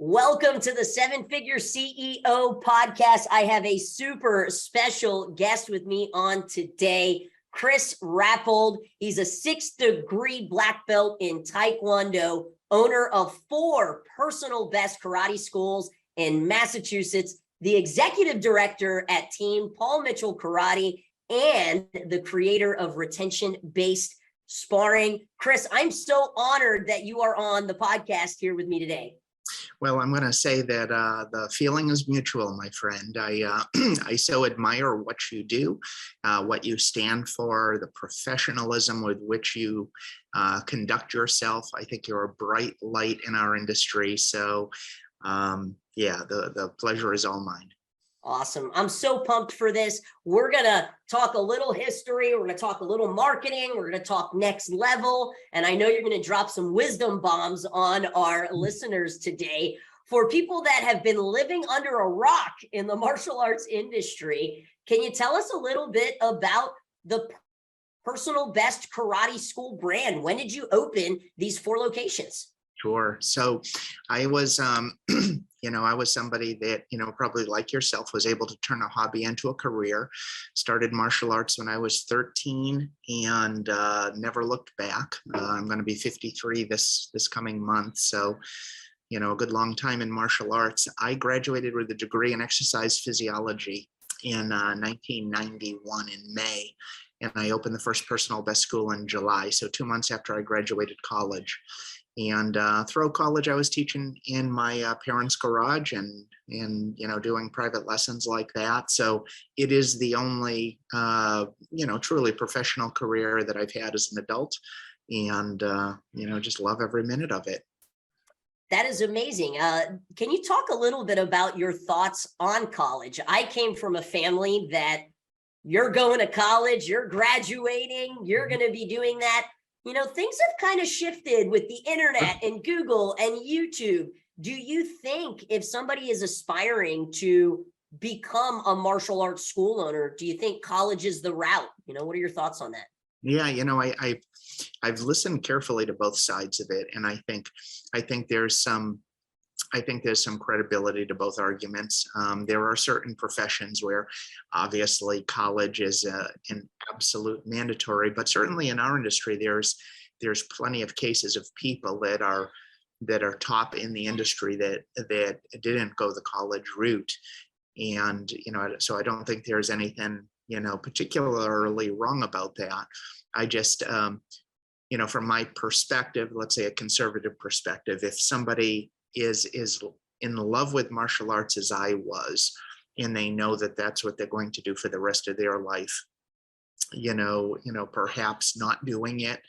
Welcome to the Seven Figure CEO podcast. I have a super special guest with me on today, Chris Rappold. He's a 6th degree black belt in Taekwondo, owner of 4 personal best karate schools in Massachusetts, the executive director at Team Paul Mitchell Karate, and the creator of retention-based sparring. Chris, I'm so honored that you are on the podcast here with me today. Well, I'm going to say that the feeling is mutual, my friend. I so admire what you do, what you stand for, the professionalism with which you conduct yourself. I think you're a bright light in our industry. So, yeah, the pleasure is all mine. Awesome. I'm so pumped for this. We're going to talk a little history. We're going to talk a little marketing. We're going to talk next level. And I know you're going to drop some wisdom bombs on our listeners today. For people that have been living under a rock in the martial arts industry, can you tell us a little bit about the Personal Best Karate School brand? When did you open these 4 locations? Sure. So I was, I was somebody that, probably like yourself, was able to turn a hobby into a career. Started martial arts when I was 13 and never looked back. I'm going to be 53 this coming month. So, a good long time in martial arts. I graduated with a degree in exercise physiology in 1991 in May. And I opened the first Personal Best School in July. So 2 months after I graduated college. And throughout college, I was teaching in my parents' garage and doing private lessons like that. So it is the only, truly professional career that I've had as an adult, and, just love every minute of it. That is amazing. Can you talk a little bit about your thoughts on college? I came from a family that you're going to college, you're graduating, you're going to be doing that. Things have kind of shifted with the internet and Google and YouTube. Do you think if somebody is aspiring to become a martial arts school owner, do you think college is the route? What are your thoughts on that? Yeah, I've listened carefully to both sides of it, and I think there's some credibility to both arguments. There are certain professions where obviously college is an absolute mandatory, but certainly in our industry, there's plenty of cases of people that are top in the industry that didn't go the college route. And, so I don't think there's anything, particularly wrong about that. I just, from my perspective, let's say a conservative perspective, if somebody is in love with martial arts as I was, and they know that that's what they're going to do for the rest of their life, perhaps not doing it,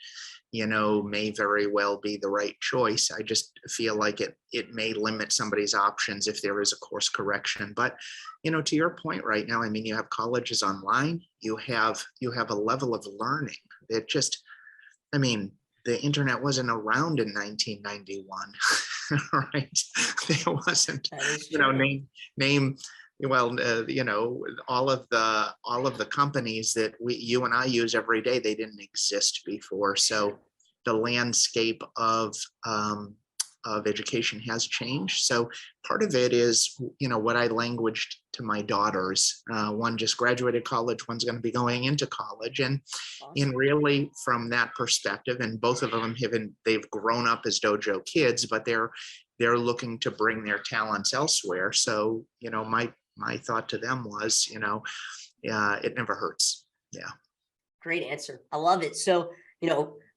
may very well be the right choice. I just feel like it may limit somebody's options if there is a course correction. But, to your point right now, you have colleges online, you have a level of learning that just, the internet wasn't around in 1991, right? There wasn't, name. Well, all of the companies that you and I use every day, they didn't exist before. So the landscape of education has changed. So part of it is, what I languaged to my daughters. One just graduated college, one's going to be going into college. And really from that perspective, and both of them they've grown up as dojo kids, but they're looking to bring their talents elsewhere. So, my thought to them was, it never hurts. Yeah. Great answer. I love it. So,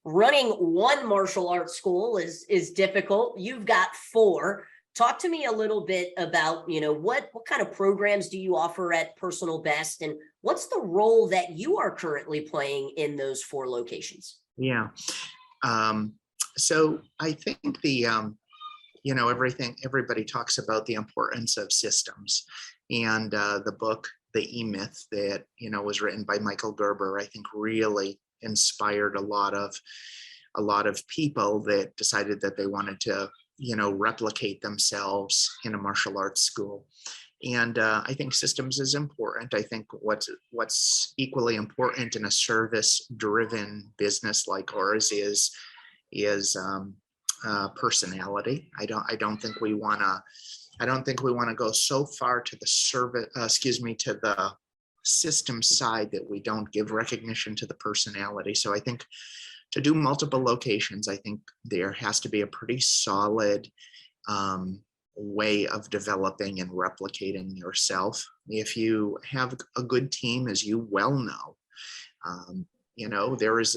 running one martial arts school is difficult. You've got 4. Talk to me a little bit about, what kind of programs do you offer at Personal Best, and what's the role that you are currently playing in those 4 locations? Yeah. So I think everybody talks about the importance of systems, and the book, The E-Myth, that, was written by Michael Gerber, I think really inspired a lot of people that decided that they wanted to, replicate themselves in a martial arts school. And I think systems is important. I think what's equally important in a service-driven business like ours is personality. I don't think we want to go so far to the to the system side that we don't give recognition to the personality. So I think to do multiple locations, I think there has to be a pretty solid way of developing and replicating yourself. If you have a good team, as you well know, there's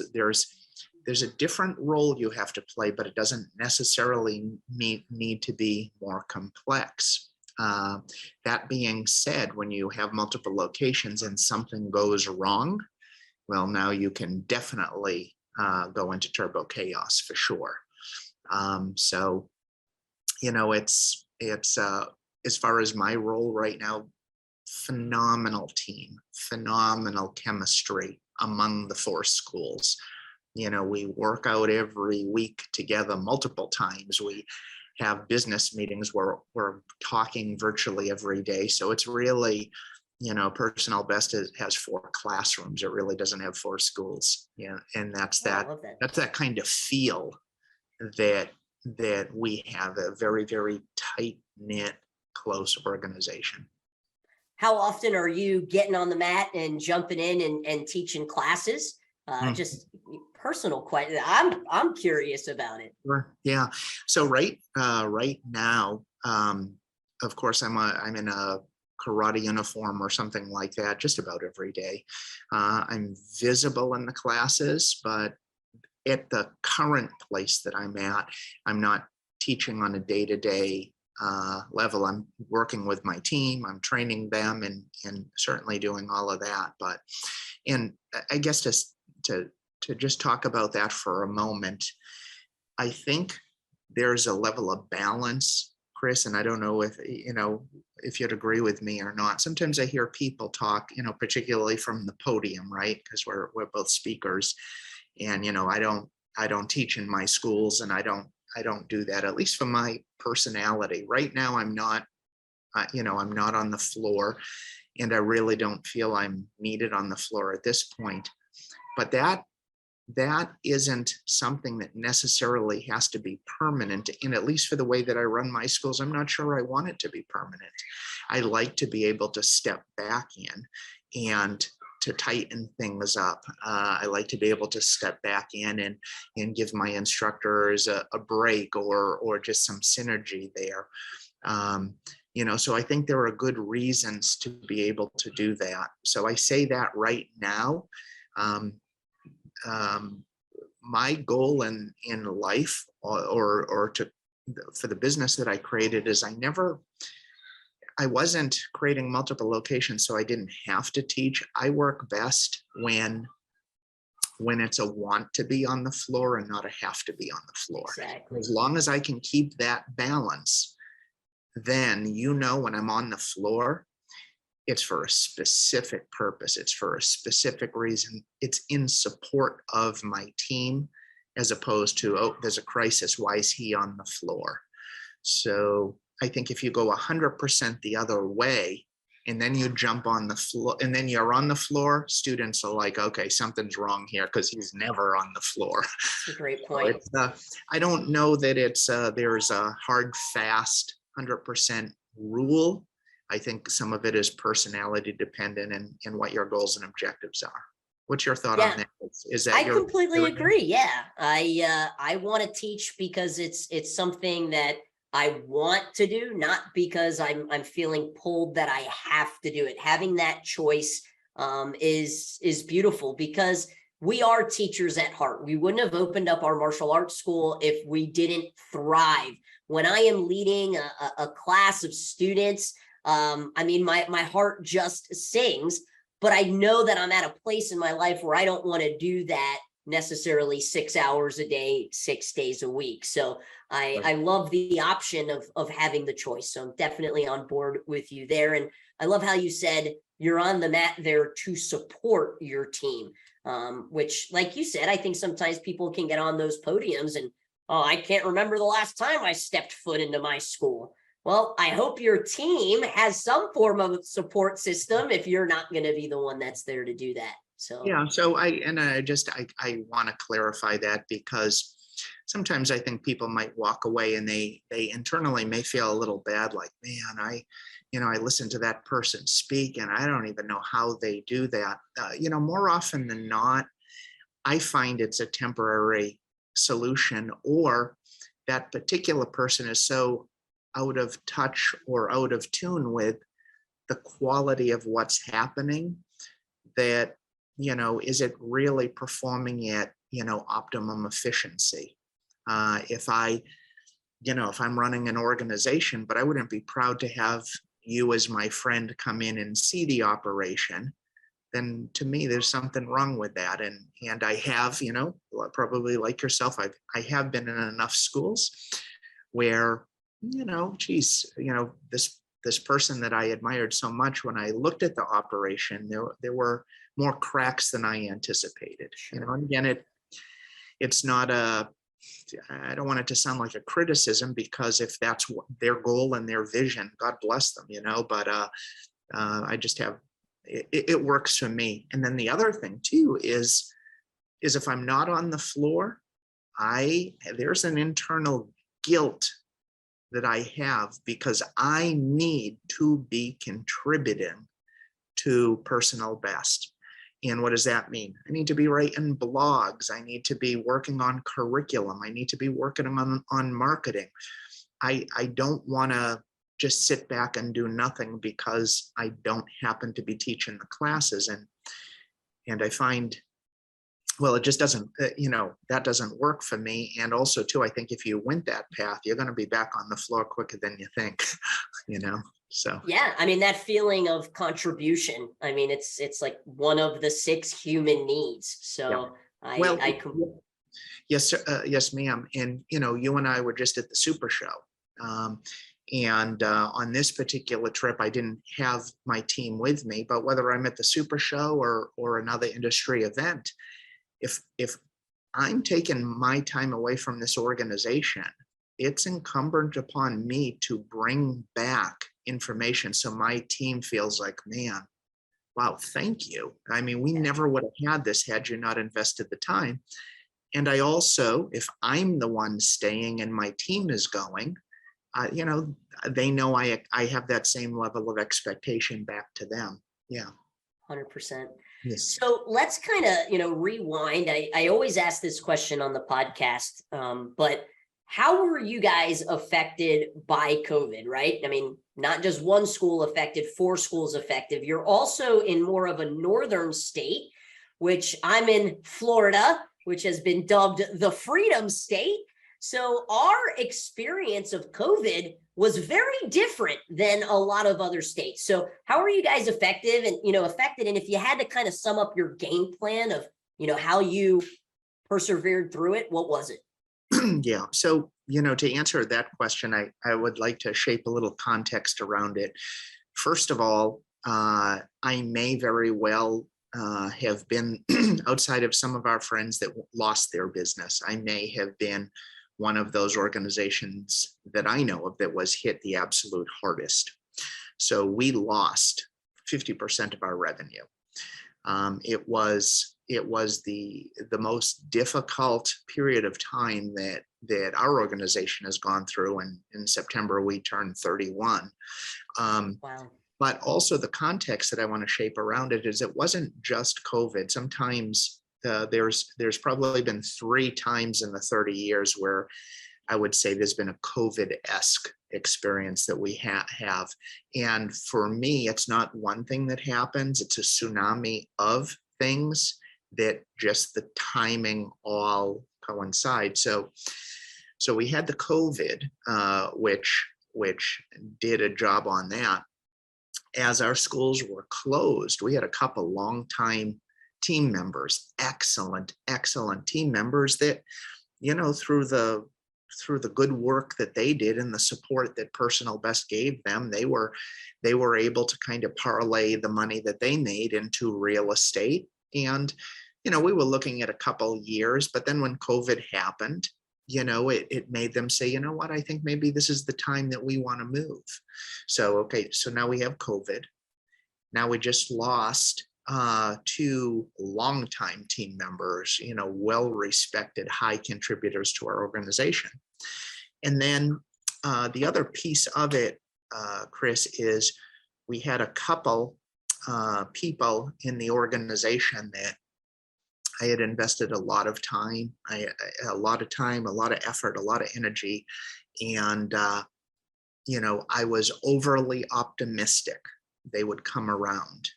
a different role you have to play, but it doesn't necessarily need to be more complex. That being said, when you have multiple locations and something goes wrong, well, now you can definitely go into turbo chaos for sure. So, it's as far as my role right now, phenomenal team, phenomenal chemistry among the 4 schools. We work out every week together multiple times. We have business meetings where we're talking virtually every day. So it's really, Personnel Best has 4 classrooms. It really doesn't have 4 schools. And that's that kind of feel that we have a very, very tight knit, close organization. How often are you getting on the mat and jumping in and teaching classes? Just personal question. I'm curious about it. Sure. Yeah. So right now, of course, I'm in a karate uniform or something like that just about every day. I'm visible in the classes, but at the current place that I'm at, I'm not teaching on a day-to-day level. I'm working with my team, I'm training them, and certainly doing all of that. And I guess to just talk about that for a moment, I think there's a level of balance, Chris, and I don't know if you'd agree with me or not. Sometimes I hear people talk, particularly from the podium, right? Because we're both speakers, and I don't teach in my schools, and I don't do that, at least for my personality. Right now, I'm not on the floor, and I really don't feel I'm needed on the floor at this point. But that isn't something that necessarily has to be permanent. And at least for the way that I run my schools, I'm not sure I want it to be permanent. I like to be able to step back in and to tighten things up. I like to be able to step back in and give my instructors a break or just some synergy there. So I think there are good reasons to be able to do that. So I say that right now. My goal in life or for the business that I created is I wasn't creating multiple locations so I didn't have to teach. I work best when it's a want to be on the floor and not a have to be on the floor. Exactly. As long as I can keep that balance, then when I'm on the floor, it's for a specific purpose. It's for a specific reason. It's in support of my team, as opposed to, oh, there's a crisis. Why is he on the floor? So I think if you go 100% the other way, and then you jump on the floor, and then you're on the floor, students are like, okay, something's wrong here because he's never on the floor. That's a great point. So I don't know that there's a hard, fast 100% rule. I think some of it is personality dependent and what your goals and objectives are. What's your thought on that? Is that I completely agree. Yeah. I want to teach because it's something that I want to do, not because I'm feeling pulled that I have to do it. Having that choice is beautiful, because we are teachers at heart. We wouldn't have opened up our martial arts school if we didn't thrive. When I am leading a class of students, my heart just sings, but I know that I'm at a place in my life where I don't want to do that necessarily 6 hours a day, 6 days a week. So I love the option of having the choice. So I'm definitely on board with you there. And I love how you said you're on the mat there to support your team, which, like you said, I think sometimes people can get on those podiums and, oh, I can't remember the last time I stepped foot into my school. Well, I hope your team has some form of support system if you're not going to be the one that's there to do that. So yeah, so I want to clarify that, because sometimes I think people might walk away and they internally may feel a little bad, like, man, I listened to that person speak and I don't even know how they do that. More often than not, I find it's a temporary solution, or that particular person is so out of touch or out of tune with the quality of what's happening that, is it really performing at, optimum efficiency? If I'm running an organization, but I wouldn't be proud to have you as my friend come in and see the operation, then to me, there's something wrong with that. And I have, probably like yourself, I have been in enough schools where, this person that I admired so much, when I looked at the operation, there were more cracks than I anticipated. Sure. And again, it's not I don't want it to sound like a criticism, because if that's what their goal and their vision, God bless them, but I just have, it works for me. And then the other thing too is if I'm not on the floor, there's an internal guilt that I have, because I need to be contributing to personal best. And what does that mean? I need to be writing blogs. I need to be working on curriculum. I need to be working on marketing. I don't want to just sit back and do nothing because I don't happen to be teaching the classes. And I find, well, it just doesn't, that doesn't work for me. And also too, I think if you went that path, you're going to be back on the floor quicker than you think, so. Yeah. I mean, that feeling of contribution, I mean, it's like one of the 6 human needs. So yeah. Yes, yes, ma'am. And, you and I were just at the Super Show. And on this particular trip, I didn't have my team with me, but whether I'm at the Super Show or another industry event, if I'm taking my time away from this organization, it's incumbent upon me to bring back information so my team feels like, man, wow, thank you. I mean, we never would have had this had you not invested the time. And I also, if I'm the one staying and my team is going, they know I have that same level of expectation back to them. Yeah. 100%. Yes. So let's kind of, rewind. I always ask this question on the podcast, but how were you guys affected by COVID, right? I mean, not just one school affected, 4 schools affected. You're also in more of a northern state, which I'm in Florida, which has been dubbed the Freedom State. So our experience of COVID was very different than a lot of other states. So how are you guys affected? And if you had to kind of sum up your game plan of, how you persevered through it, what was it? Yeah. So, to answer that question, I would like to shape a little context around it. First of all, I may very well have been outside of some of our friends that lost their business. I may have been one of those organizations that I know of that was hit the absolute hardest. So we lost 50% of our revenue. It was the most difficult period of time that our organization has gone through. And in September, we turned 31. Wow. But also the context that I want to shape around it is it wasn't just COVID. Sometimes there's probably been 3 times in the 30 years where I would say there's been a COVID-esque experience that we have. And for me, it's not one thing that happens, it's a tsunami of things that just the timing all coincide. So we had the COVID, which did a job on that. As our schools were closed, we had a couple long-time team members, excellent team members that, through the good work that they did and the support that Personal Best gave them, they were able to kind of parlay the money that they made into real estate. And, we were looking at a couple years, but then when COVID happened, it made them say, you know what, I think maybe this is the time that we want to move. So, okay, so now we have COVID. Now we just lost two longtime team members, well-respected, high contributors to our organization. And then the other piece of it, Chris, is we had a couple people in the organization that I had invested a lot of time, a lot of effort, a lot of energy. And, I was overly optimistic they would come around.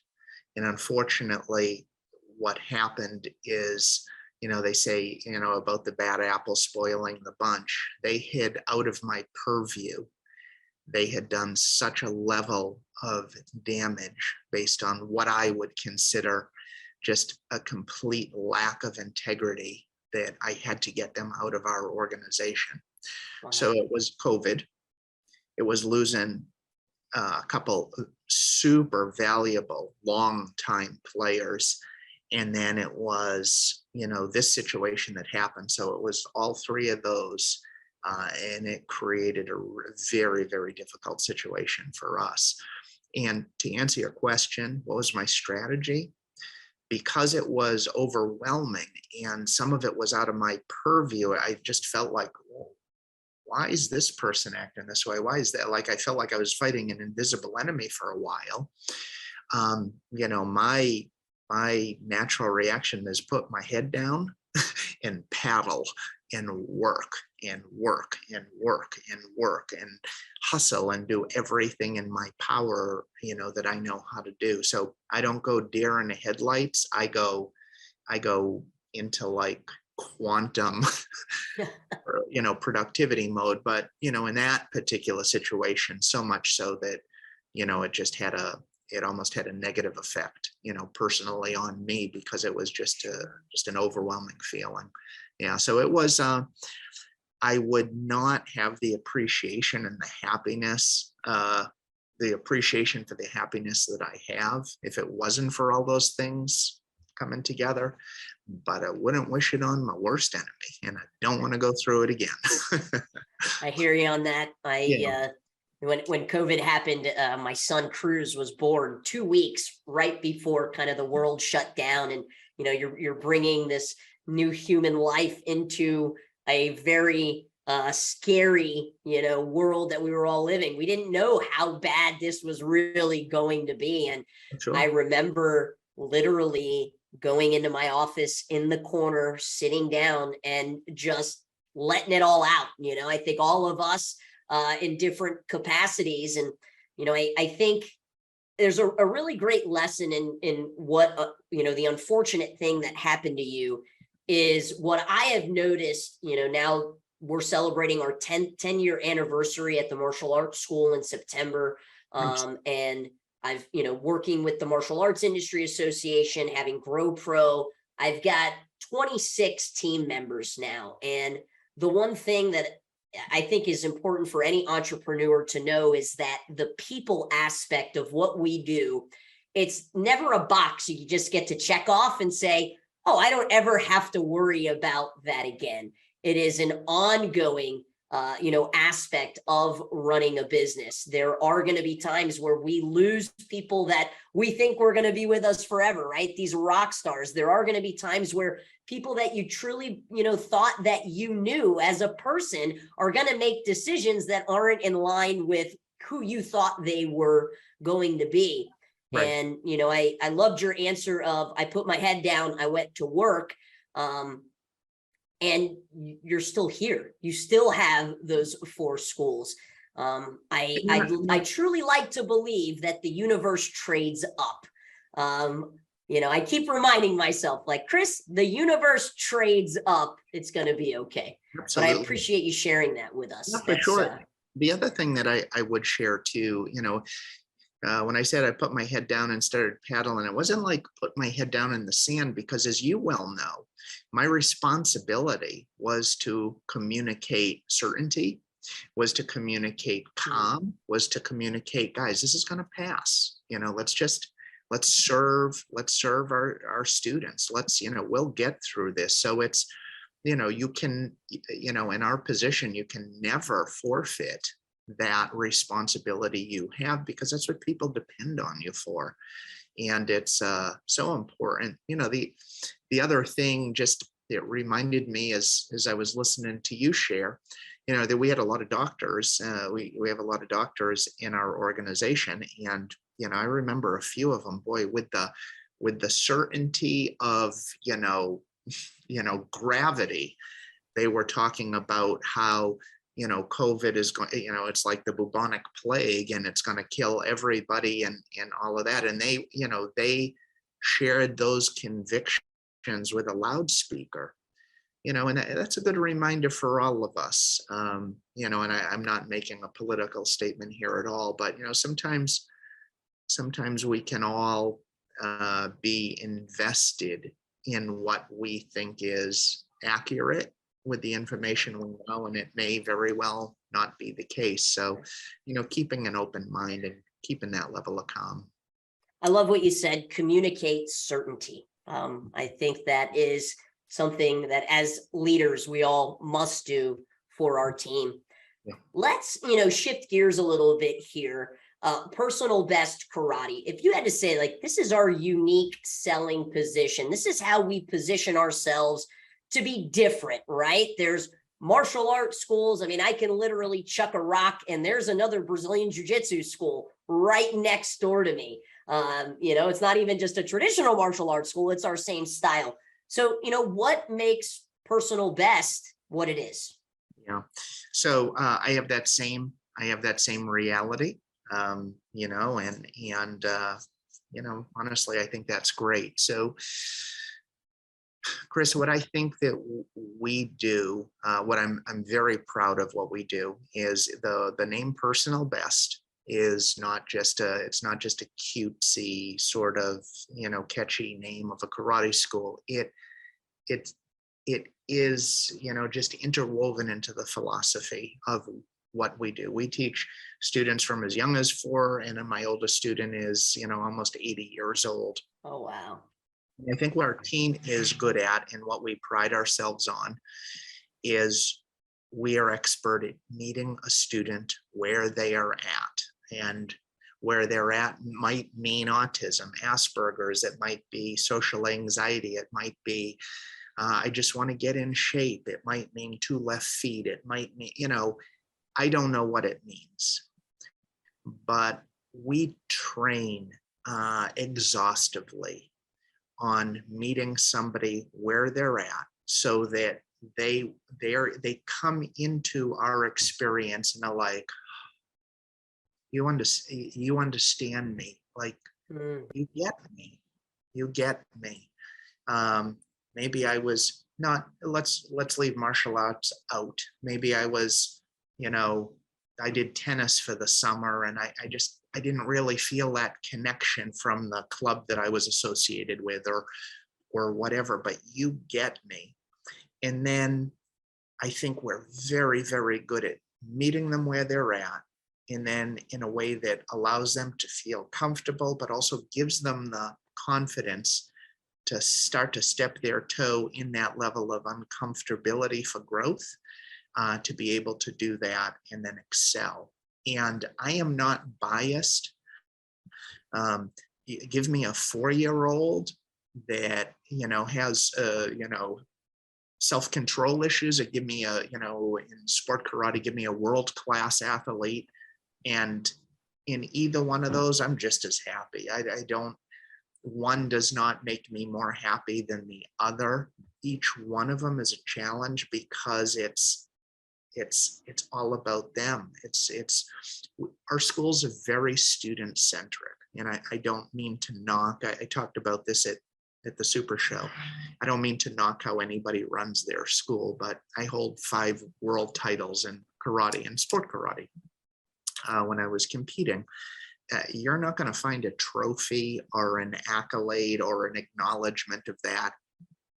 And unfortunately, what happened is, they say, about the bad apple spoiling the bunch. They hid out of my purview. They had done such a level of damage based on what I would consider just a complete lack of integrity that I had to get them out of our organization. Wow. So it was COVID. It was losing a couple super valuable long-time players. And then it was, this situation that happened. So it was all three of those. And it created a very, very difficult situation for us. And to answer your question, what was my strategy? Because it was overwhelming and some of it was out of my purview, I just felt like, whoa, why is this person acting this way? Why is that? Like, I felt like I was fighting an invisible enemy for a while. My natural reaction is put my head down and paddle and work and work and work and work and hustle and do everything in my power, that I know how to do. So I don't go deer in the headlights. I go into like quantum, productivity mode. But, in that particular situation, so much so that, it almost had a negative effect, personally on me, because it was just an overwhelming feeling. Yeah. So it was, I would not have the appreciation and the happiness, the appreciation for the happiness that I have if it wasn't for all those things coming together. But I wouldn't wish it on my worst enemy, and I don't want to go through it again. I hear you on that. Yeah. When COVID happened, my son Cruz was born 2 weeks right before kind of the world shut down, and you're bringing this new human life into a very scary world that we were all living. We didn't know how bad this was really going to be, and Sure. I remember literally going into my office in the corner, sitting down and just letting it all out. I think all of us in different capacities. And, I think there's a really great lesson in what, the unfortunate thing that happened to you is what I have noticed. Now we're celebrating our 10-year anniversary at the martial arts school in September. And I've, working with the Martial Arts Industry Association, having Grow Pro, I've got 26 team members now. And the one thing that I think is important for any entrepreneur to know is that the people aspect of what we do, it's never a box you just get to check off and say, oh, I don't ever have to worry about that again. It is an ongoing aspect of running a business. There are going to be times where we lose people that we think were going to be with us forever, right? These rock stars. There are going to be times where people that you truly, thought that you knew as a person are going to make decisions that aren't in line with who you thought they were going to be. Right. And, I loved your answer of, I put my head down, I went to work. And you're still here. You still have those 4 schools. I truly like to believe that the universe trades up. I keep reminding myself, like, Chris, the universe trades up. It's going to be okay. Absolutely. But I appreciate you sharing that with us. Yeah, for sure. The other thing that I would share too, when I said I put my head down and started paddling, it wasn't like put my head down in the sand, because as you well know, my responsibility was to communicate certainty, was to communicate calm, was to communicate, guys, this is going to pass. Let's serve our students. We'll get through this. So it's, you can, in our position, you can never forfeit that responsibility you have, because that's what people depend on you for. And it's so important. The other thing, just it reminded me as I was listening to you share, that we had a lot of doctors. We have a lot of doctors in our organization, and I remember a few of them, boy, with the certainty of gravity, they were talking about how COVID is going, it's like the bubonic plague and it's going to kill everybody and all of that. And they shared those convictions with a loudspeaker, and that's a good reminder for all of us. And I'm not making a political statement here at all, but, sometimes we can all be invested in what we think is accurate with the information we know, and it may very well not be the case. So, keeping an open mind and keeping that level of calm. I love what you said, communicate certainty. I think that is something that as leaders, we all must do for our team. Yeah. Let's, shift gears a little bit here. Personal best karate. If you had to say, like, this is our unique selling position, this is how we position ourselves to be different, right? There's martial arts schools. I mean, I can literally chuck a rock and there's another Brazilian jiu-jitsu school right next door to me. It's not even just a traditional martial arts school, it's our same style. So, what makes personal best what it is? Yeah. So I have that same reality, and honestly, I think that's great. So, Chris, what I think that we do, what I'm very proud of what we do is the name Personal Best is not just it's not just a cutesy sort of, catchy name of a karate school. It is, just interwoven into the philosophy of what we do. We teach students from as young as 4, and then my oldest student is, almost 80 years old. Oh, wow. I think what our team is good at and what we pride ourselves on is we are expert at meeting a student where they are at. And where they're at might mean autism, Asperger's, it might be social anxiety, it might be I just want to get in shape, it might mean 2 left feet, it might mean, I don't know what it means. But we train exhaustively on meeting somebody where they're at, so that they come into our experience and are like, you understand me, like, you get me. Maybe I was not, let's leave martial arts out. Maybe I was, I did tennis for the summer and I didn't really feel that connection from the club that I was associated with or whatever, but you get me. And then I think we're very, very good at meeting them where they're at, and then in a way that allows them to feel comfortable, but also gives them the confidence to start to step their toe in that level of uncomfortability for growth, to be able to do that and then excel. And I am not biased. Give me a 4-year-old that, has, self-control issues, or give me in sport karate, give me a world-class athlete. And in either one of those, I'm just as happy. I don't, one does not make me more happy than the other. Each one of them is a challenge because it's all about them. Our schools are very student centric, and I don't mean to knock. I talked about this at the Super Show. I don't mean to knock how anybody runs their school, but I hold 5 world titles in karate and sport karate. When I was competing, you're not going to find a trophy or an accolade or an acknowledgement of that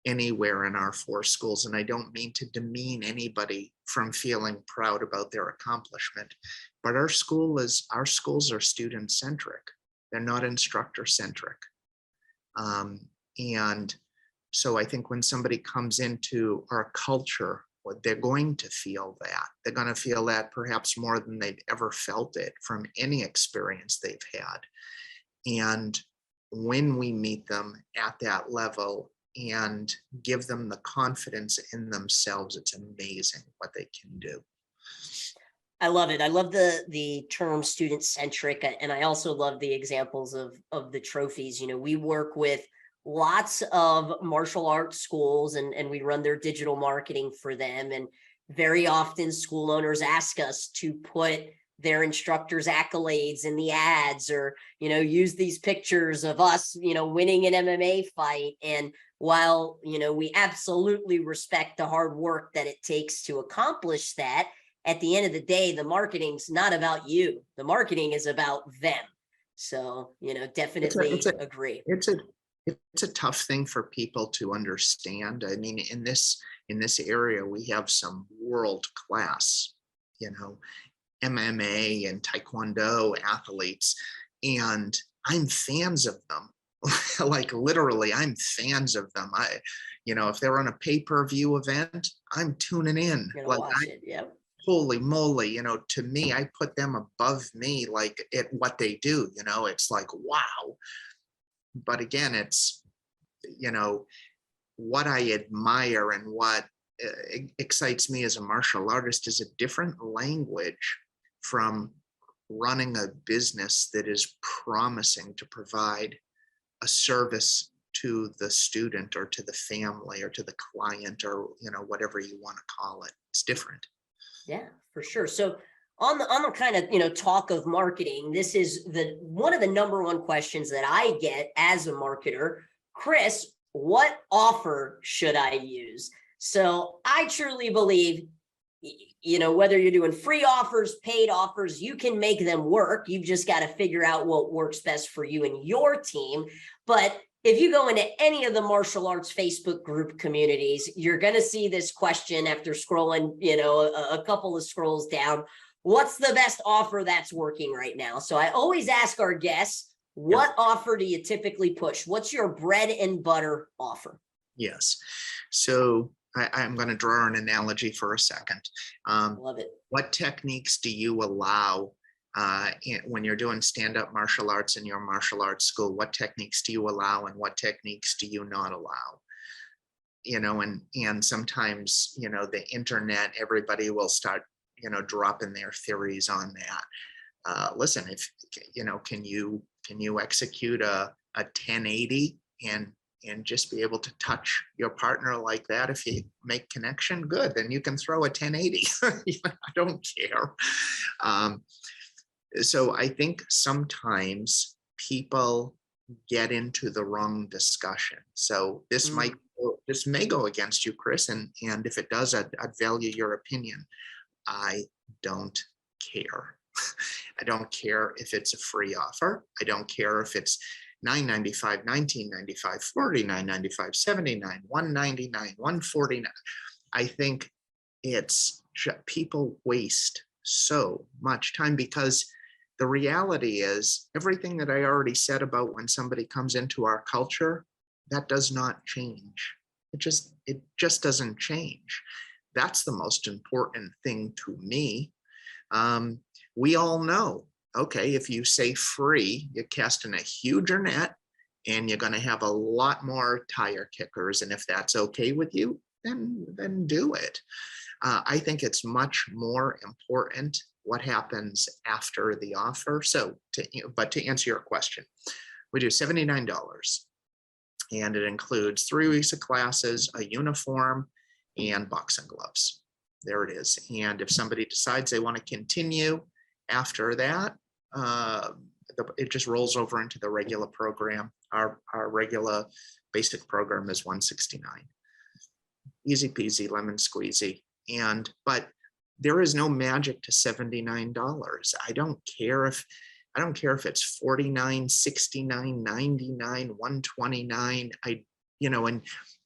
anywhere in our 4 schools. And I don't mean to demean anybody from feeling proud about their accomplishment, but our schools are student centric. They're not instructor centric. And so I think when somebody comes into our culture they're going to feel that. They're going to feel that perhaps more than they've ever felt it from any experience they've had. And when we meet them at that level and give them the confidence in themselves, it's amazing what they can do. I love it. I love the term student centric, and I also love the examples of the trophies. You know, we work with lots of martial arts schools, and we run their digital marketing for them. And very often, school owners ask us to put their instructors' accolades in the ads, or use these pictures of us, winning an MMA fight. And while we absolutely respect the hard work that it takes to accomplish that, at the end of the day, the marketing's not about you. The marketing is about them. So, definitely agree. It's a tough thing for people to understand. I mean, in this area, we have some world class, MMA and Taekwondo athletes, and I'm fans of them. Like literally, I'm fans of them. If they're on a pay-per-view event, I'm tuning in. Like, watch it. Yep. Holy moly, to me, I put them above me, like at what they do, it's like, wow. But again, it's, what I admire and what excites me as a martial artist is a different language from running a business that is promising to provide a service to the student or to the family or to the client, or whatever you want to call it. It's different. Yeah, for sure. So on the kind of talk of marketing, this is one of the number one questions that I get as a marketer. Chris, what offer should I use? So I truly believe, whether you're doing free offers, paid offers, you can make them work. You've just got to figure out what works best for you and your team. But if you go into any of the martial arts Facebook group communities, you're going to see this question after scrolling, a couple of scrolls down. What's the best offer that's working right now? So I always ask our guests, what offer do you typically push? What's your bread and butter offer? Yes. So I'm going to draw an analogy for a second. Love it. What techniques do you allow when you're doing stand-up martial arts in your martial arts school? What techniques do you allow and what techniques do you not allow? And sometimes, the internet, everybody will start, dropping their theories on that. Listen, if, can you execute a 1080 and just be able to touch your partner like that? If you make connection, good, then you can throw a 1080. I don't care. So I think sometimes people get into the wrong discussion. So this may go against you, Chris, and if it does, I'd value your opinion. I don't care. I don't care if it's a free offer. I don't care if it's $9.95, $19.95, $49.95, $79, $199, $149. I think it's people waste so much time, because the reality is everything that I already said about when somebody comes into our culture, that does not change. It just doesn't change. That's the most important thing to me. We all know, okay, if you say free, you're casting a huger net and you're going to have a lot more tire kickers. And if that's okay with you, then do it. I think it's much more important what happens after the offer. So, to answer your question, we do $79, and it includes 3 weeks of classes, a uniform, and boxing gloves. There it is. And if somebody decides they want to continue after that, it just rolls over into the regular program. Our regular basic program is $169. Easy peasy, lemon squeezy. But there is no magic to $79. I don't care if it's $49, $69, $99, $129.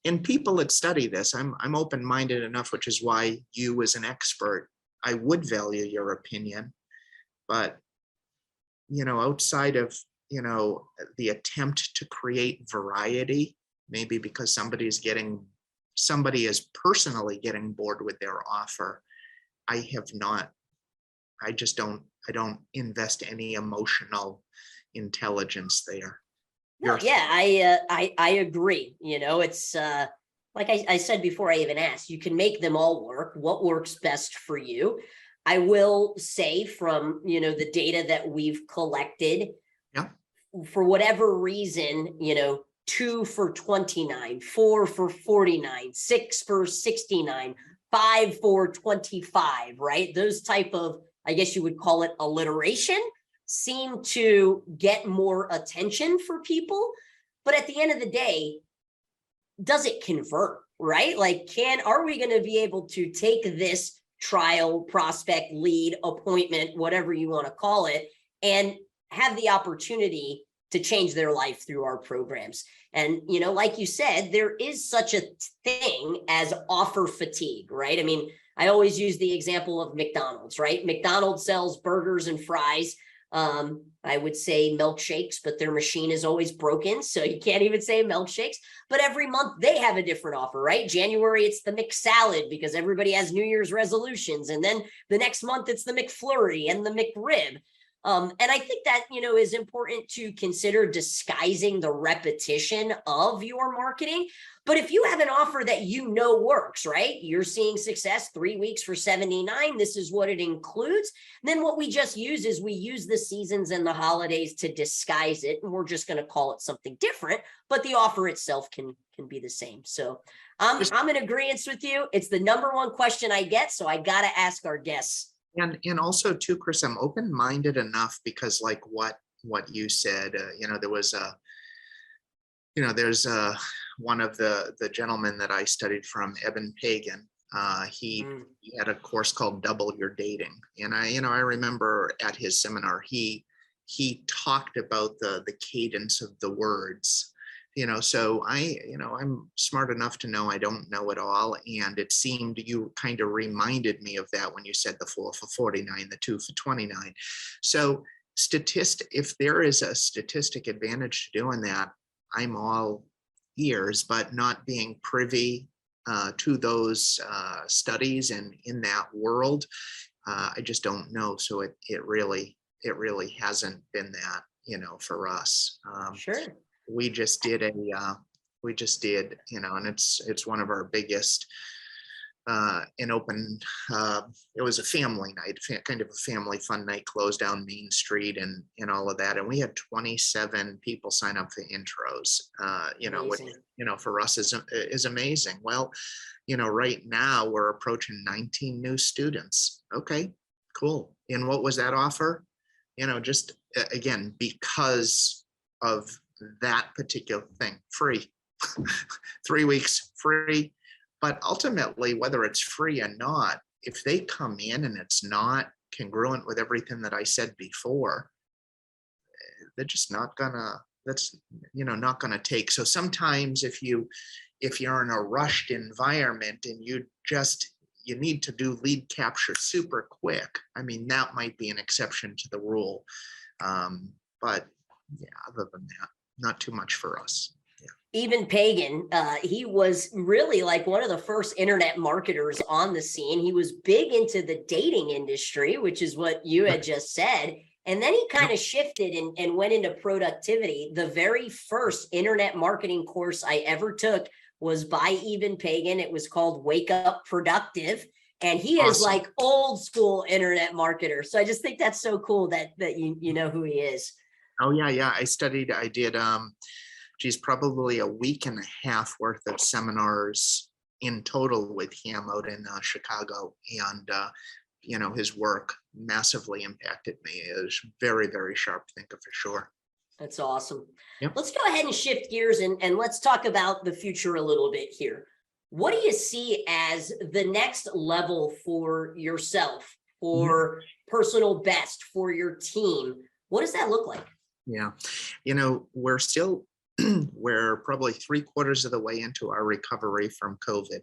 And people that study this, I'm open-minded enough, which is why you as an expert, I would value your opinion. But outside of the attempt to create variety, maybe because somebody's getting somebody is personally getting bored with their offer, I have not, I just don't, I don't invest any emotional intelligence there. No, Your yeah, I agree. You know, it's like I said before I even asked, you can make them all work. What works best for you? I will say from, you know, the data that we've collected, yeah, for whatever reason, you know, 2 for 29, 4 for 49, 6 for 69, 5 for 25, right? Those type of, I guess you would call it alliteration, seem to get more attention for people. But at the end of the day, does it convert, right? Like, are we going to be able to take this trial, prospect, lead, appointment, whatever you want to call it, and have the opportunity to change their life through our programs? And, you know, like you said, there is such a thing as offer fatigue, right? I mean, I always use the example of McDonald's, right? McDonald's sells burgers and fries. I would say milkshakes, but their machine is always broken, so you can't even say milkshakes. But every month they have a different offer, right? January, it's the McSalad because everybody has New Year's resolutions. And then the next month, it's the McFlurry and the McRib. And I think that, you know, is important to consider disguising the repetition of your marketing. But if you have an offer that you know works, right? You're seeing success 3 weeks for 79. This is what it includes. Then what we just use is we use the seasons and the holidays to disguise it. And we're just going to call it something different, but the offer itself can be the same. So I'm in agreement with you. It's the number one question I get. So I got to ask our guests. and also too, Chris, I'm open-minded enough because like what you said, you know, there was a, you know, there's one of the gentlemen that I studied from, Eben Pagan. He had a course called Double Your Dating, and I remember at his seminar he talked about the cadence of the words. You know, so I'm smart enough to know I don't know it all, and it seemed you kind of reminded me of that when you said the 4 for 49, the 2 for 29. So if there is a statistic advantage to doing that, I'm all ears, but not being privy to those studies and in that world, I just don't know. So it really hasn't been that, you know, for us. Sure. We just did, you know, and it's one of our biggest an open, it was a family night, kind of a family fun night, closed down Main Street and all of that. And we had 27 people sign up for intros, you know, which, you know, for us is amazing. Well, you know, right now we're approaching 19 new students. Okay, cool. And what was that offer? You know, just again, because of that particular thing, free, 3 weeks free. But ultimately, whether it's free or not, if they come in and it's not congruent with everything that I said before, they're just not gonna, that's, you know, not gonna take. So sometimes if you're in a rushed environment and you need to do lead capture super quick, I mean, that might be an exception to the rule. But yeah, other than that, not too much for us. Eben Pagan, he was really like one of the first internet marketers on the scene. He was big into the dating industry, which is what you had just said. And then he kind of shifted and went into productivity. The very first internet marketing course I ever took was by Eben Pagan. It was called Wake Up Productive. And he is like old school internet marketer. So I just think that's so cool that you know who he is. Oh yeah. I did probably a week and a half worth of seminars in total with him out in Chicago. And, you know, his work massively impacted me. It was very, very sharp thinker for sure. That's awesome. Yep. Let's go ahead and shift gears and let's talk about the future a little bit here. What do you see as the next level for yourself, for personal best, for your team? What does that look like? Yeah, you know, we're probably 3/4 of the way into our recovery from COVID.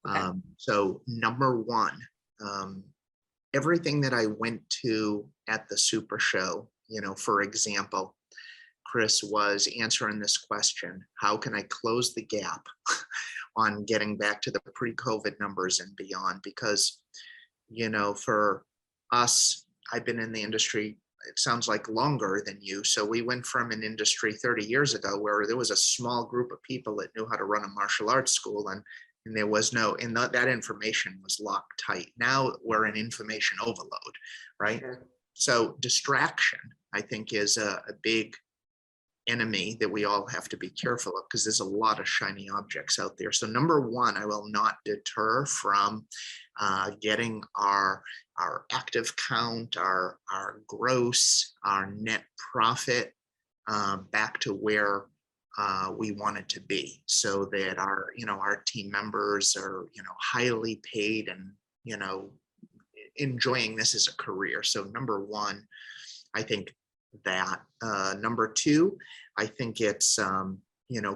Okay. So number one, everything that I went to at the Super Show, you know, for example, Chris, was answering this question: how can I close the gap on getting back to the pre-COVID numbers and beyond? Because, for us, I've been in the industry, it sounds like longer than you. So we went from an industry 30 years ago where there was a small group of people that knew how to run a martial arts school, and there was that information was locked tight. Now we're in information overload, right? Sure. So distraction, I think, is a big enemy that we all have to be careful of, because there's a lot of shiny objects out there. So number one, I will not deter from getting our active count, our gross, our net profit back to where we want it to be, so that our team members are highly paid and enjoying this as a career. So number one, I think that. Number two, I think it's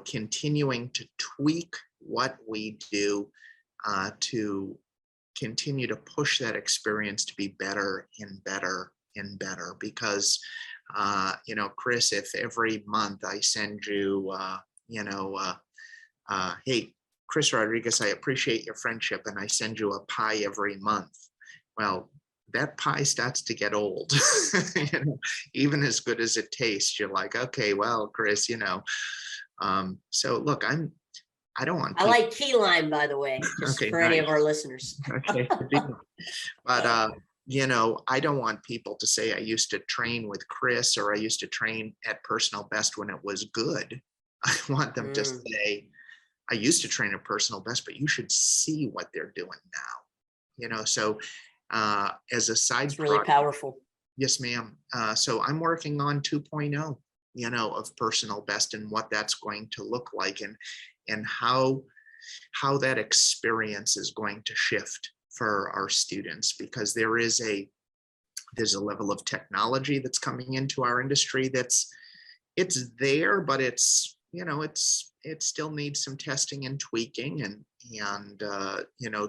continuing to tweak what we do to continue to push that experience to be better and better and better. Because Chris, if every month I send you hey, Chris Rodriguez, I appreciate your friendship, and I send you a pie every month, well, that pie starts to get old. Even as good as it tastes, you're like, okay, well, Chris, so look, I don't want I like key lime, by the way, just Okay, for any of nice. our listeners. Okay, good deal. But I don't want people to say I used to train with Chris, or I used to train at Personal Best when it was good. I want them to say, I used to train at Personal Best, but you should see what they're doing now. So as a side It's really powerful. Yes, ma'am. So I'm working on 2.0, of Personal Best, and what that's going to look like, and how that experience is going to shift for our students, because there's a level of technology that's coming into our industry it's there, but it still needs some testing and tweaking, and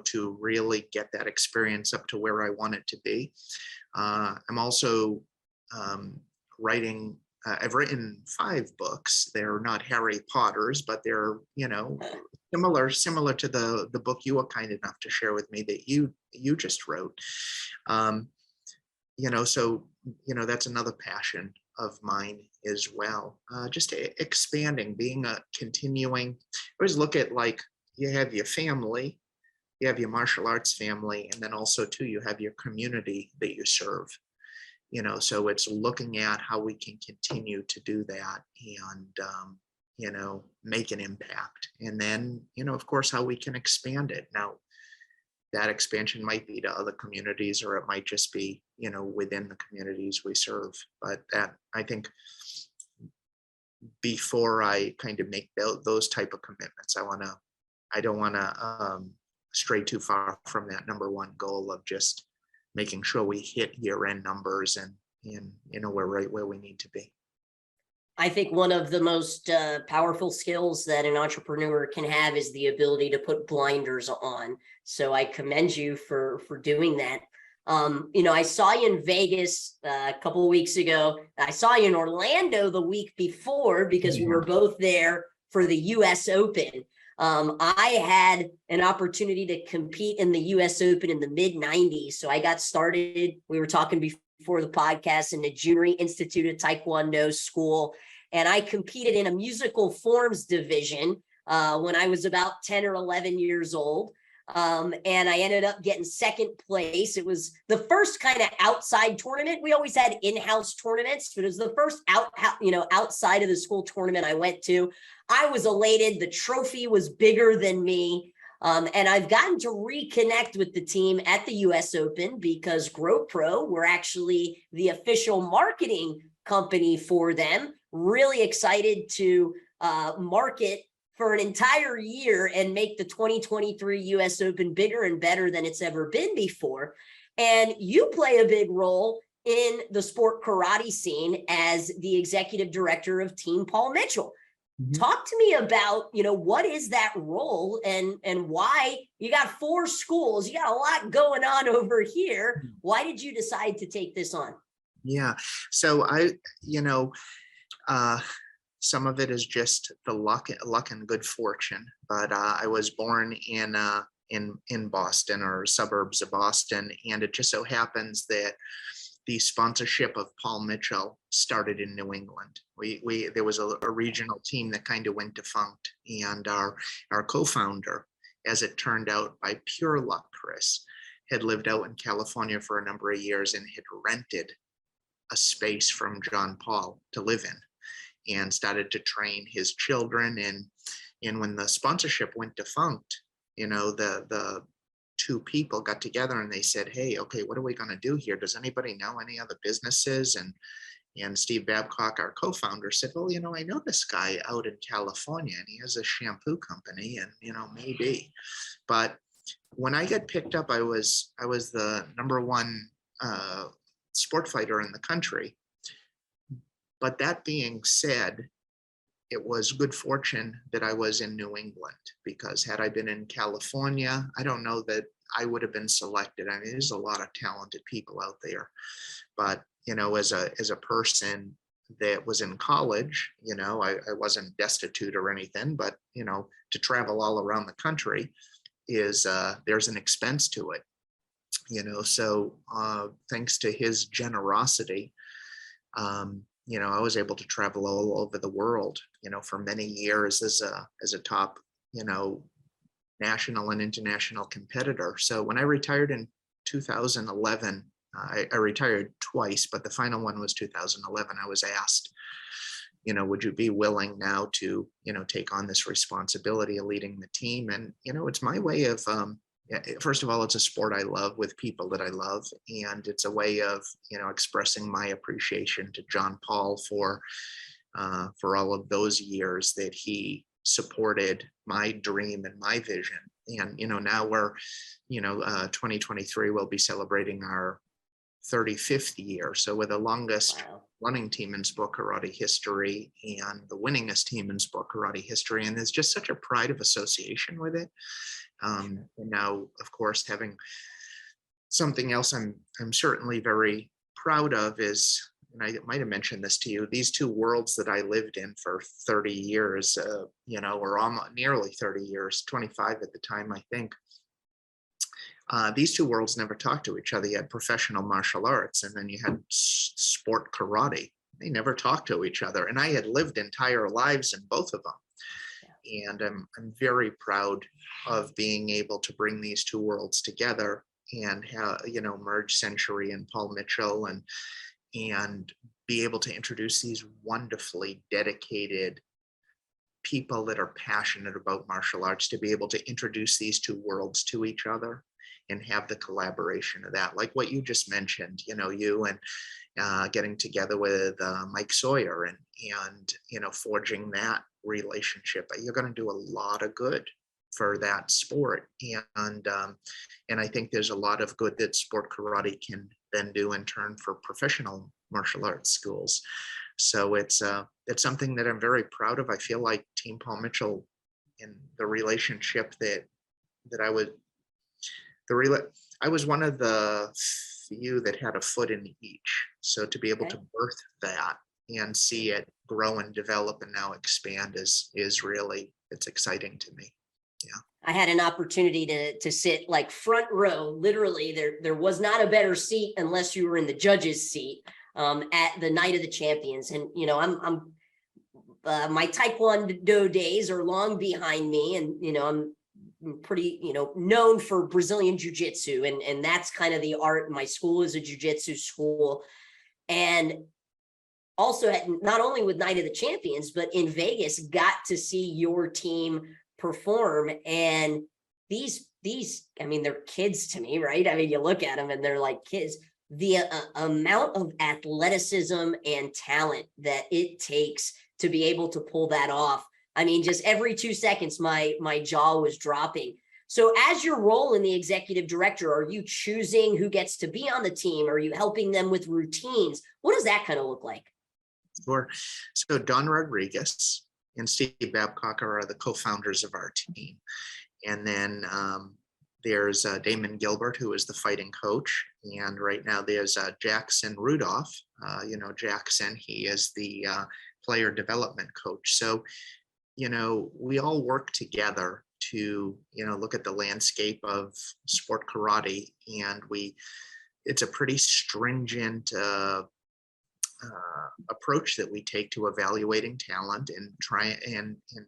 to really get that experience up to where I want it to be. I'm also writing. I've written 5 books. They're not Harry Potter's, but they're similar to the book you were kind enough to share with me that you just wrote. So that's another passion of mine as well. Just expanding, being a continuing. I always look at, like, you have your family, you have your martial arts family, and then also too you have your community that you serve. So it's looking at how we can continue to do that and make an impact, and then of course how we can expand it. Now that expansion might be to other communities, or it might just be within the communities we serve. But that, I think, before I kind of make those type of commitments, I don't want to stray too far from that number one goal of just making sure we hit year-end numbers and we're right where we need to be. I think one of the most powerful skills that an entrepreneur can have is the ability to put blinders on. So I commend you for doing that. I saw you in Vegas a couple of weeks ago. I saw you in Orlando the week before, because we were both there for the US Open. I had an opportunity to compete in the US Open in the mid-90s. So I got started, we were talking before the podcast, in the Junior Institute of Taekwondo school. And I competed in a musical forms division when I was about 10 or 11 years old. And I ended up getting second place. It was the first kind of outside tournament. We always had in-house tournaments, but it was the first outside of the school tournament I went to. I was elated. The trophy was bigger than me. And I've gotten to reconnect with the team at the US Open, because GrowPro were actually the official marketing company for them. Really excited to market for an entire year and make the 2023 US Open bigger and better than it's ever been before. And you play a big role in the sport karate scene as the executive director of Team Paul Mitchell. Mm-hmm. Talk to me about, what is that role, and why you got 4 schools, you got a lot going on over here. Why did you decide to take this on? Yeah. So Uh, some of it is just the luck and good fortune. But I was born in Boston, or suburbs of Boston, and it just so happens that the sponsorship of Paul Mitchell started in New England. There was a regional team that kind of went defunct, and our co-founder, as it turned out by pure luck, Chris, had lived out in California for a number of years and had rented a space from John Paul to live in, and started to train his children. And when the sponsorship went defunct, the two people got together and they said, hey, okay, what are we going to do here? Does anybody know any other businesses? And Steve Babcock, our co-founder, said, well, I know this guy out in California and he has a shampoo company, and maybe. But when I got picked up, I was the number one sport fighter in the country. But that being said, it was good fortune that I was in New England, because had I been in California, I don't know that I would have been selected. I mean, there's a lot of talented people out there, but as a person that was in college, I wasn't destitute or anything, but to travel all around the country is there's an expense to it, so thanks to his generosity, I was able to travel all over the world, for many years as a top, national and international competitor. So when I retired in 2011, I retired twice, but the final one was 2011. I was asked, would you be willing now to, take on this responsibility of leading the team? And, it's my way of, first of all, it's a sport I love with people that I love. And it's a way of, expressing my appreciation to John Paul for all of those years that he supported my dream and my vision. And, now we're, 2023, we'll be celebrating our 35th year. So we're the longest running team in sport karate history and the winningest team in sport karate history. And there's just such a pride of association with it. And now, of course, having something else I'm certainly very proud of is, and I might have mentioned this to you, these two worlds that I lived in for 30 years, or almost nearly 30 years, 25 at the time, I think. These two worlds never talked to each other. You had professional martial arts, and then you had sport karate. They never talked to each other. And I had lived entire lives in both of them. And I'm very proud of being able to bring these two worlds together and merge Century and Paul Mitchell and be able to introduce these wonderfully dedicated people that are passionate about martial arts, to be able to introduce these two worlds to each other and have the collaboration of that, like what you just mentioned, you and getting together with Mike Sawyer and forging that relationship. You're going to do a lot of good for that sport, and I think there's a lot of good that sport karate can then do in turn for professional martial arts schools. So it's something that I'm very proud of. I feel like Team Paul Mitchell and the relationship that I was one of the few that had a foot in each. So to be able to birth that and see it grow and develop and now expand is really, it's exciting to me. Yeah. I had an opportunity to sit like front row. Literally, there was not a better seat unless you were in the judge's seat at the Night of the Champions. And I'm my Taekwondo days are long behind me, and I'm pretty known for Brazilian jiu-jitsu, and that's kind of the art. My school is a jiu-jitsu school, and also not only with Night of the Champions, but in Vegas, got to see your team perform. And these I mean, they're kids to me, right? I mean, you look at them and they're like kids. The amount of athleticism and talent that it takes to be able to pull that off. I mean, just every 2 seconds, my jaw was dropping. So as your role in the executive director, are you choosing who gets to be on the team? Are you helping them with routines? What does that kind of look like? Sure. So Don Rodriguez and Steve Babcock are the co-founders of our team. And then there's Damon Gilbert, who is the fighting coach. And right now there's Jackson Rudolph. Jackson, he is the player development coach. So, we all work together to, look at the landscape of sport karate. And it's a pretty stringent approach that we take to evaluating talent and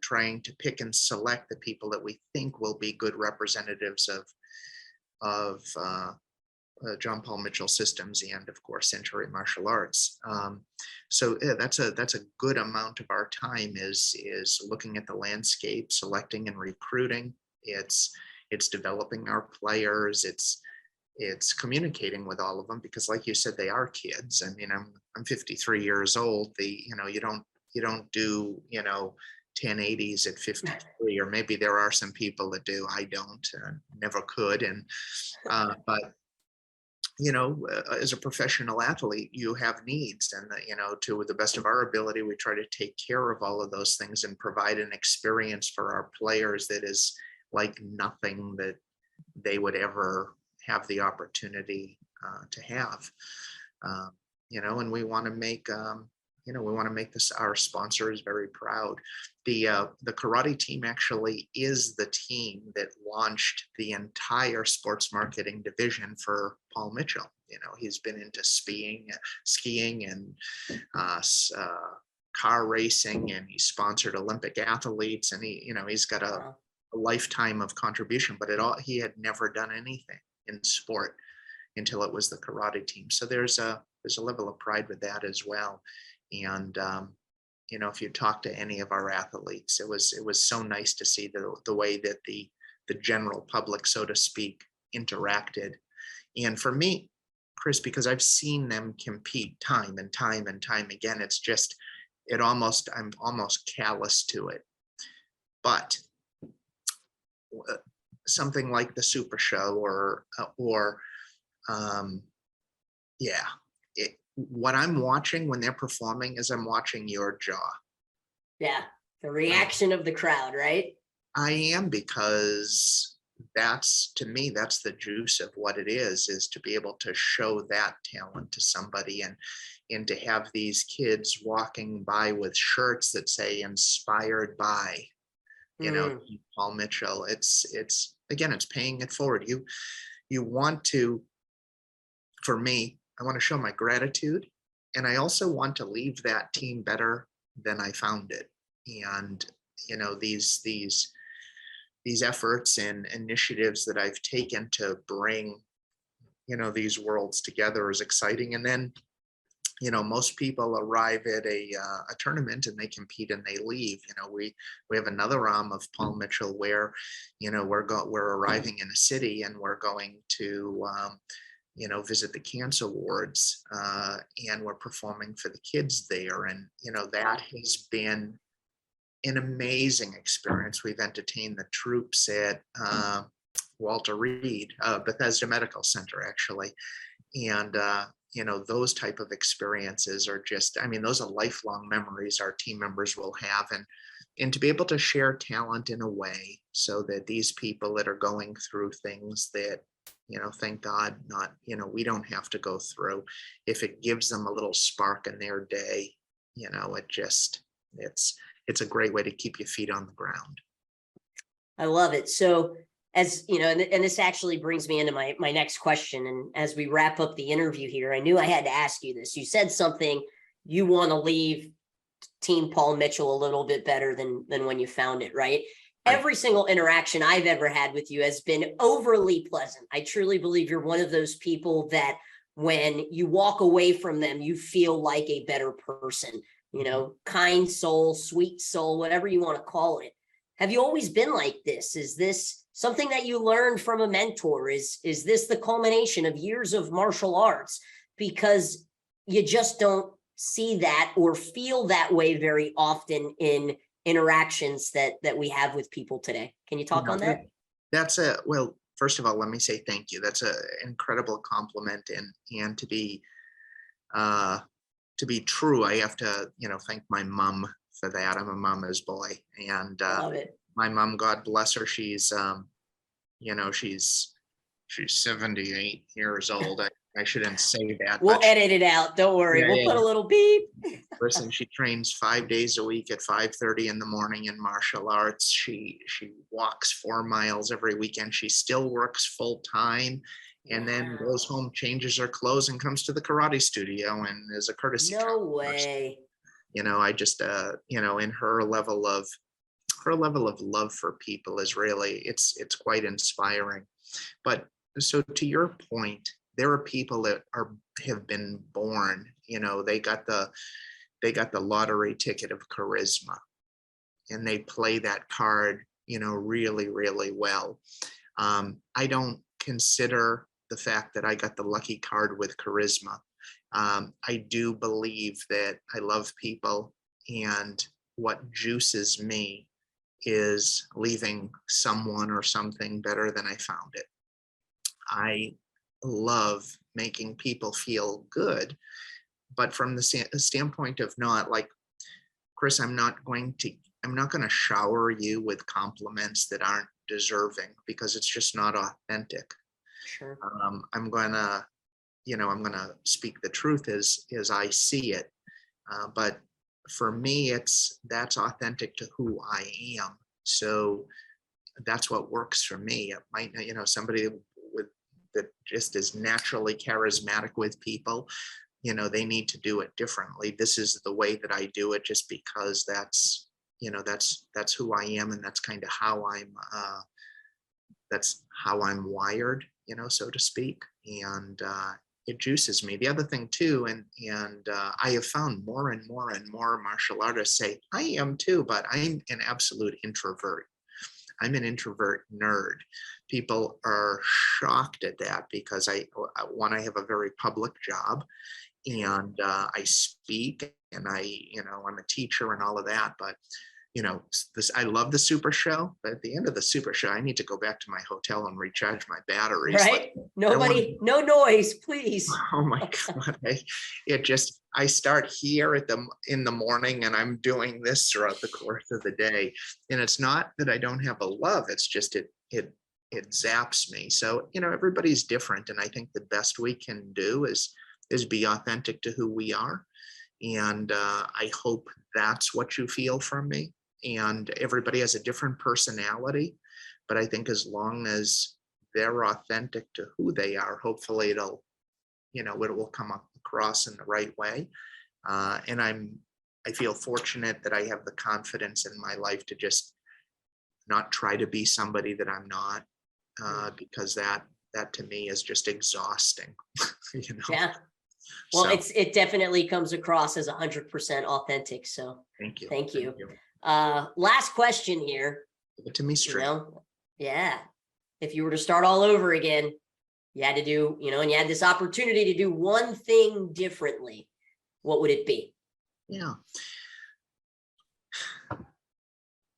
trying to pick and select the people that we think will be good representatives of John Paul Mitchell systems and, of course, Century Martial Arts. So yeah, that's a good amount of our time is looking at the landscape, selecting and recruiting. It's developing our players. It's communicating with all of them, because like you said, they are kids. I mean, I'm 53 years old. You don't do 1080s at 53, or maybe there are some people that do. I don't, never could. And but as a professional athlete, you have needs, and to the best of our ability, we try to take care of all of those things and provide an experience for our players that is like nothing that they would ever have the opportunity to have. And we want to make this, our sponsors, very proud. The karate team actually is the team that launched the entire sports marketing division for Paul Mitchell. He's been into skiing and car racing, and he sponsored Olympic athletes, and he's got a lifetime of contribution, but he had never done anything in sport until it was the karate team. So there's a level of pride with that as well. And if you talk to any of our athletes, it was so nice to see the way that the general public, so to speak, interacted. And for me, Chris, because I've seen them compete time and time and time again, it's just I'm almost callous to it. But something like the Super Show what I'm watching when they're performing is I'm watching your jaw. Yeah, the reaction of the crowd, right? I am, because to me, that's the juice of what it is to be able to show that talent to somebody, and to have these kids walking by with shirts that say "inspired by," Paul Mitchell. It's again, it's paying it forward. You want to, for me, I want to show my gratitude, and I also want to leave that team better than I found it. And these efforts and initiatives that I've taken to bring these worlds together is exciting. And then most people arrive at a tournament and they compete and they leave. We have another arm of Paul Mitchell where we're arriving in a city and we're going to visit the cancer wards, and we're performing for the kids there. And, that has been an amazing experience. We've entertained the troops at Walter Reed, Bethesda Medical Center, actually. And, those type of experiences are just, those are lifelong memories our team members will have. And to be able to share talent in a way so that these people that are going through things that, thank God, we don't have to go through. If it gives them a little spark in their day, it's a great way to keep your feet on the ground. I love it. So as you know, and this actually brings me into my next question. And as we wrap up the interview here, I knew I had to ask you this. You said something, you want to leave Team Paul Mitchell a little bit better than when you found it, right? Every single interaction I've ever had with you has been overly pleasant. I truly believe you're one of those people that when you walk away from them, you feel like a better person, kind soul, sweet soul, whatever you want to call it. Have you always been like this? Is this something that you learned from a mentor? Is this the culmination of years of martial arts? Because you just don't see that or feel that way very often in interactions that we have with people today. Can you talk on that? Well, first of all, let me say thank you. That's an incredible compliment, and to be true, I have to thank my mom for that. I'm a mama's boy, and Love it. my mom, God bless her, she's she's 78 years old. I shouldn't say that, We'll but edit it out. Don't worry. yeah, We'll yeah. put a little beep. Listen, she trains 5 days a week at 5:30 in the morning in martial arts. She walks 4 miles every weekend. She still works full time, and then goes home, changes her clothes, and comes to the karate studio and is a courtesy No customer. way. I just in her level of love for people is really, it's quite inspiring. But so to your point, there are people that have been born, they got the lottery ticket of charisma, and they play that card, really, really well. I don't consider the fact that I got the lucky card with charisma. I do believe that I love people, and what juices me is leaving someone or something better than I found it. I love making people feel good, but from the standpoint of not like, Chris, I'm not going to shower you with compliments that aren't deserving, because it's just not authentic. Sure. I'm gonna speak the truth as I see it. But for me, that's authentic to who I am. So that's what works for me. It might not, somebody that just is naturally charismatic with people, they need to do it differently. This is the way that I do it, just because that's who I am, and that's kind of how I'm wired, so to speak. And it juices me. The other thing too, and I have found more and more and more martial artists say, I am too, but I'm an absolute introvert. I'm an introvert nerd. People are shocked at that, because I have a very public job, and I speak, and I'm a teacher and all of that. But I love the Super Show, but at the end of the Super Show, I need to go back to my hotel and recharge my batteries. Right? Nobody, no noise, please. Oh my God. I start here in the morning, and I'm doing this throughout the course of the day. And it's not that I don't have a love, it's just it zaps me. So, everybody's different. And I think the best we can do is be authentic to who we are. And I hope that's what you feel from me. And everybody has a different personality, but I think as long as they're authentic to who they are, hopefully it will come across in the right way. And I feel fortunate that I have the confidence in my life to just not try to be somebody that I'm not, because that to me is just exhausting. Yeah. Well, So, it definitely comes across as 100% authentic. So thank you. thank you. Last question here. Give it to me straight. Yeah. If you were to start all over again, you had to do, and you had this opportunity to do one thing differently, what would it be? Yeah.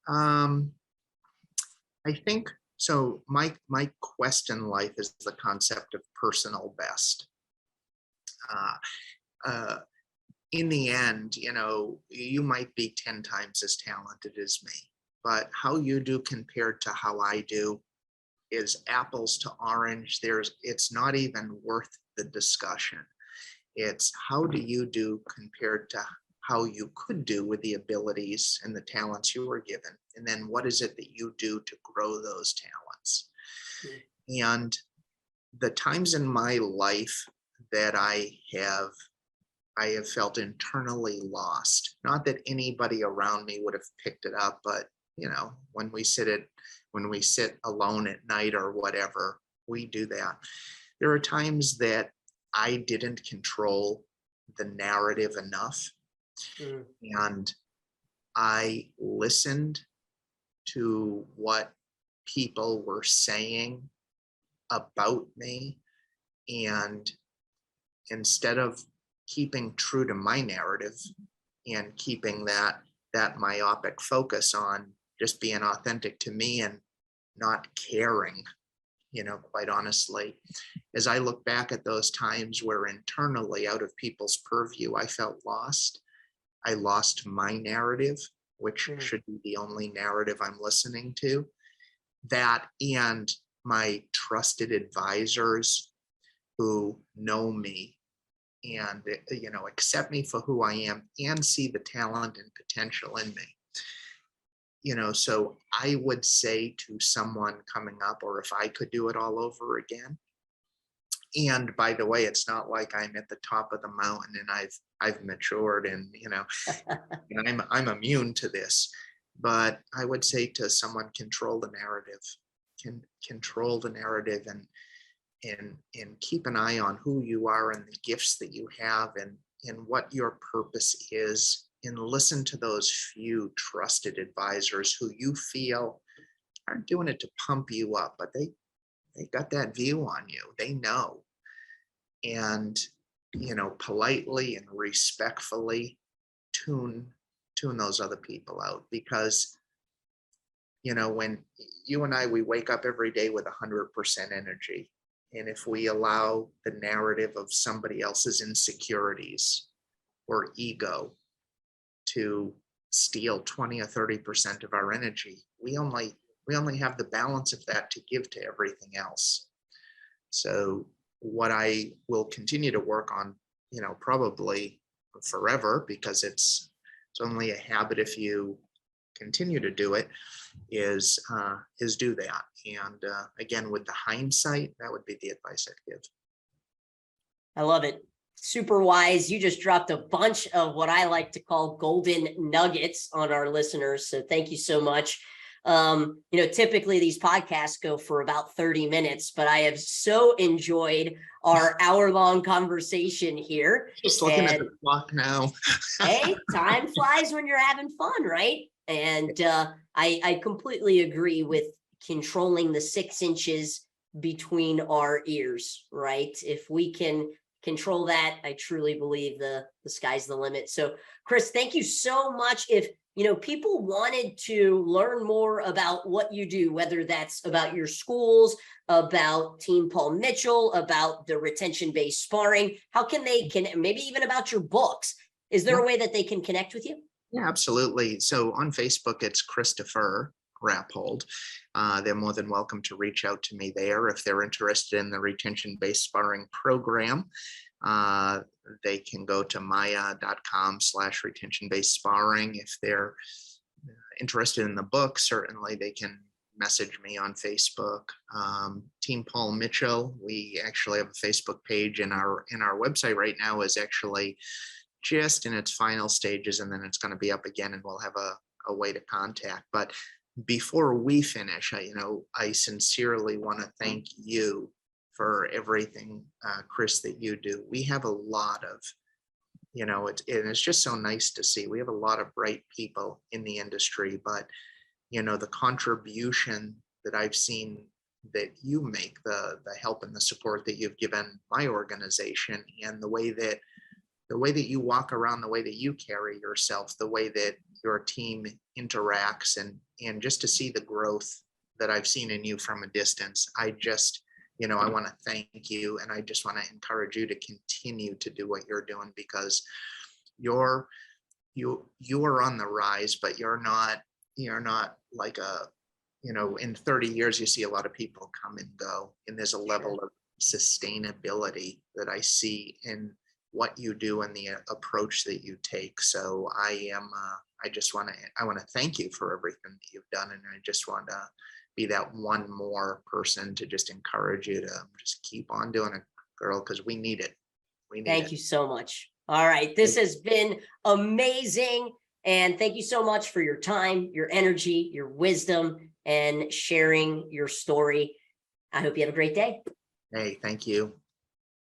I think so. My quest in life is the concept of personal best. In the end, you might be 10 times as talented as me, but how you do compared to how I do is apples to orange. It's not even worth the discussion. It's how do you do compared to how you could do with the abilities and the talents you were given, and then what is it that you do to grow those talents. And the times in my life that I have felt internally lost, not that anybody around me would have picked it up, but when we sit alone at night or whatever, we do that. There are times that I didn't control the narrative enough. And I listened to what people were saying about me, and instead of keeping true to my narrative and keeping that myopic focus on just being authentic to me and not caring, quite honestly, as I look back at those times where internally, out of people's purview, I felt lost, I lost my narrative, which should be the only narrative I'm listening to. That and my trusted advisors who know me and, accept me for who I am and see the talent and potential in me. So I would say to someone coming up, or if I could do it all over again, and by the way, it's not like I'm at the top of the mountain and I've matured and, and I'm immune to this. But I would say to someone, control the narrative, control the narrative, and keep an eye on who you are and the gifts that you have, and what your purpose is, and listen to those few trusted advisors who you feel aren't doing it to pump you up, but they got that view on you. They know. And, politely and respectfully tune those other people out, because, when you and I, we wake up every day with 100% energy. And if we allow the narrative of somebody else's insecurities or ego to steal 20 or 30% of our energy, we only have the balance of that to give to everything else. So what I will continue to work on, probably forever, because it's only a habit if you continue to do it, is do that. And again, with the hindsight, that would be the advice I'd give. I love it. Super wise. You just dropped a bunch of what I like to call golden nuggets on our listeners. So thank you so much. Typically these podcasts go for about 30 minutes, but I have so enjoyed our hour-long conversation here. Just looking at the clock now. Hey, time flies when you're having fun, right? And I completely agree with controlling the 6 inches between our ears, right? If we can control that, I truly believe the sky's the limit. So Chris, thank you so much. If people wanted to learn more about what you do, whether that's about your schools, about Team Paul Mitchell, about the retention-based sparring, how can they maybe even about your books? Is there a way that they can connect with you? Yeah, absolutely. So on Facebook, it's Christopher Rappold. They're more than welcome to reach out to me there if they're interested in the retention-based sparring program. They can go to maya.com/retention-based sparring. If they're interested in the book, certainly they can message me on Facebook. Team Paul Mitchell, we actually have a Facebook page, and our website right now is actually just in its final stages, and then it's going to be up again, and we'll have a way to contact. But before we finish, I sincerely want to thank you for everything, Chris, that you do. We have a lot of, it's just so nice to see. We have a lot of bright people in the industry, but, the contribution that I've seen that you make, the help and the support that you've given my organization, and the way that you walk around, the way that you carry yourself, the way that your team interacts, and just to see the growth that I've seen in you from a distance, I just, I want to thank you, and I just want to encourage you to continue to do what you're doing, because you are on the rise, but you're not like in 30 years, you see a lot of people come and go, and there's a level of sustainability that I see in what you do and the approach that you take. So I want to thank you for everything that you've done. And I just want to be that one more person to just encourage you to just keep on doing it, girl, because we need it. Thank you so much. All right. This has been amazing. And thank you so much for your time, your energy, your wisdom, and sharing your story. I hope you have a great day. Hey, thank you.